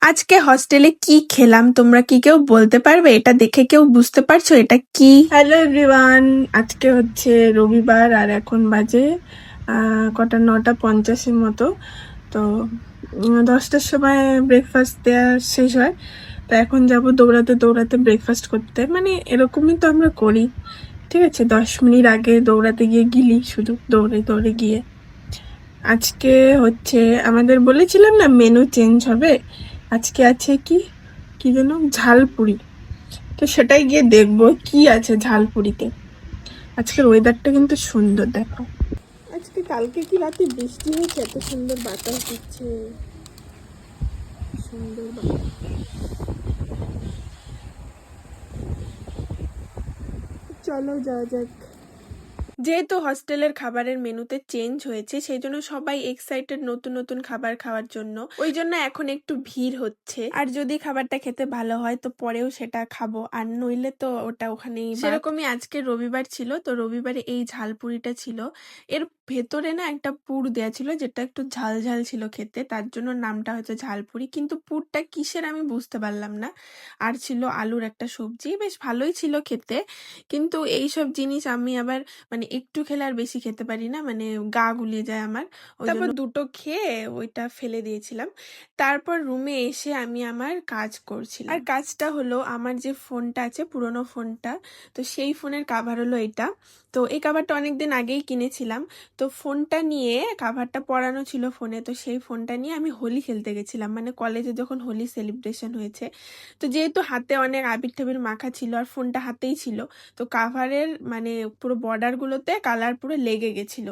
আজকে হস্টেলে কি খেলাম তোমরা কি কেউ বলতে পারবে? এটা দেখে কেউ বুঝতে পারছো এটা কি? হ্যালো এভরিওয়ান, আজকে হচ্ছে রবিবার আর এখন বাজে কটা 9:50 মতো। তো 10টার সময় ব্রেকফাস্ট দেওয়া শেষ হয়। তো এখন যাব দৌড়াতে দৌড়াতে ব্রেকফাস্ট করতে, মানে এরকমই তো আমরা করি। ঠিক আছে, 10 মিনিট আগে দৌড়াতে গিয়ে গিলি, শুধু দৌড়ে দৌড়ে গিয়ে। আজকে হচ্ছে আমাদের বলেছিলাম না মেনু চেঞ্জ হবে, আজকে আছে কি কি যেন ঝালপুরি। তো সেটাই গিয়ে দেখবো কি আছে ঝালপুরিতে। আজকের ওয়েদারটা কিন্তু সুন্দর, দেখো। আজকে কালকে কি রাতে বৃষ্টি হয়েছে, এত সুন্দর বাতাস দিচ্ছে, সুন্দর বাতাস। চলো যাওয়া যাক। যেহেতু হস্টেলের খাবারের মেনুতে চেঞ্জ হয়েছে সেই জন্য সবাই এক্সাইটেড নতুন নতুন খাবার খাওয়ার জন্য, ওই জন্য এখন একটু ভিড় হচ্ছে। আর যদি খাবারটা খেতে ভালো হয় তো পরেও সেটা খাবো, আর নইলে তো ওটা ওখানেই। সেরকমই আজকে রবিবার ছিল, তো রবিবারে এই ঝালপুরিটা ছিল। এর ভেতরে না একটা পুর দেয়া ছিল যেটা একটু ঝাল ঝাল ছিল খেতে, তার জন্য নামটা হচ্ছে ঝালপুরি, কিন্তু পুরটা কিসের আমি বুঝতে পারলাম না। আর ছিল আলুর একটা সবজি, বেশ ভালোই ছিল খেতে। কিন্তু এইসব জিনিস আমি আবার মানে একটু খেলে আর বেশি খেতে পারি না, মানে গা গুলিয়ে যায় আমার। তারপর দুটো খেয়ে ওইটা ফেলে দিয়েছিলাম। তারপর রুমে এসে আমি আমার কাজ করছিলাম, আর কাজটা হলো আমার যে ফোনটা আছে পুরোনো ফোনটা, তো সেই ফোনের কাভার হলো এটা। তো এই কাভারটা অনেকদিন আগেই কিনেছিলাম। তো ফোনটা নিয়ে, কাভারটা পরানো ছিল ফোনে, তো সেই ফোনটা নিয়ে আমি হোলি খেলতে গেছিলাম, মানে কলেজে যখন হোলি সেলিব্রেশন হয়েছে। তো যেহেতু হাতে অনেক আবির টাবির মাখা ছিল আর ফোনটা হাতেই ছিল, তো কাভারের মানে পুরো বর্ডার গুলোতে কালার পুরো লেগে গেছিল,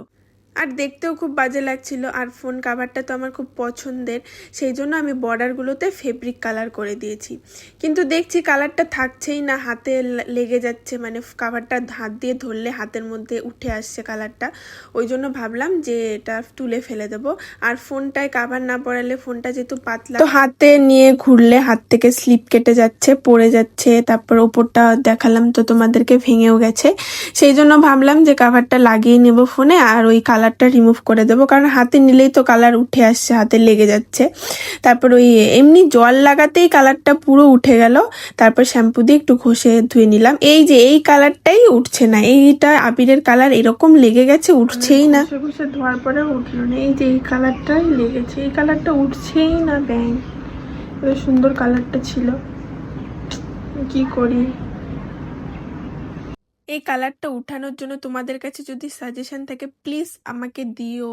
আর দেখতেও খুব বাজে লাগছিল। আর ফোন কাভারটা তো আমার খুব পছন্দের, সেই জন্য আমি বর্ডারগুলোতে ফেব্রিক কালার করে দিয়েছি। কিন্তু দেখছি কালারটা থাকছেই না, হাতে লেগে যাচ্ছে, মানে কাভারটা হাত দিয়ে ধরলে হাতের মধ্যে উঠে আসছে কালারটা। ওই জন্য ভাবলাম যে এটা তুলে ফেলে দেবো। আর ফোনটায় কাভার না পরালে, ফোনটা যেহেতু পাতলা, তো হাতে নিয়ে ঘুরলে হাত থেকে স্লিপ কেটে যাচ্ছে, পড়ে যাচ্ছে, তারপর ওপরটা দেখালাম তো তোমাদেরকে ভেঙেও গেছে। সেই জন্য ভাবলাম যে কাভারটা লাগিয়ে নেব ফোনে, আর ওই কালারটা রিমুভ করে দেবো, কারণ হাতে নিলেই তো কালার উঠে আসছে, হাতে লেগে যাচ্ছে। তারপর ওই এমনি জল লাগাতেই কালারটা পুরো উঠে গেল। তারপর শ্যাম্পু দিয়ে একটু ঘষে ধুয়ে নিলাম। এই যে এই কালারটাই উঠছে না, এইটা আবিরের কালার এরকম লেগে গেছে, উঠছেই না। ঘষে ঘষে ধোয়ার পরে উঠলো না, এই যে এই কালারটাই লেগেছে, এই কালারটা উঠছেই না। ব্যাং, সুন্দর কালারটা ছিল, কি করি। এই কালারটা উঠানোর জন্য তোমাদের কাছে যদি সাজেশন থাকে প্লিজ আমাকে দিও।